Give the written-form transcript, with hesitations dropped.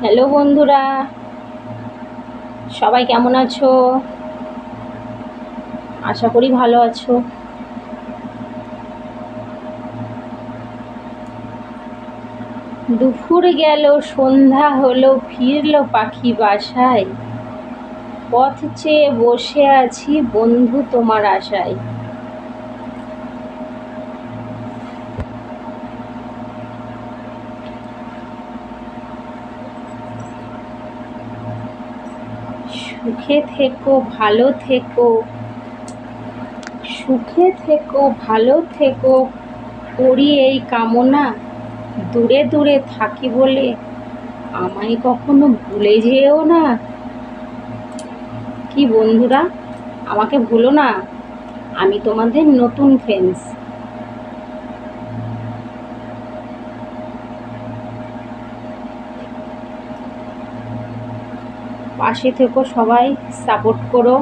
Hello বন্ধুরা, সবাই কেমন আছো? আশা করি ভালো আছো। দুপুর গেল, সন্ধ্যা হলো, ফিরলো পাখি বাসায়। পথ চেয়ে বসে আছি বন্ধু তোমার আশায়। সুখে থেকো, ভালো থেকো, সুখে থেকো, ভালো থেকো, করি এই কামনা। দূরে দূরে থাকি বলে আমায় কখনো ভুলে যেও না। কি বন্ধুরা, আমাকে ভুলো না, আমি তোমাদের নতুন ফ্রেন্ডস। পাশে থেকো, সবাই সাপোর্ট করো।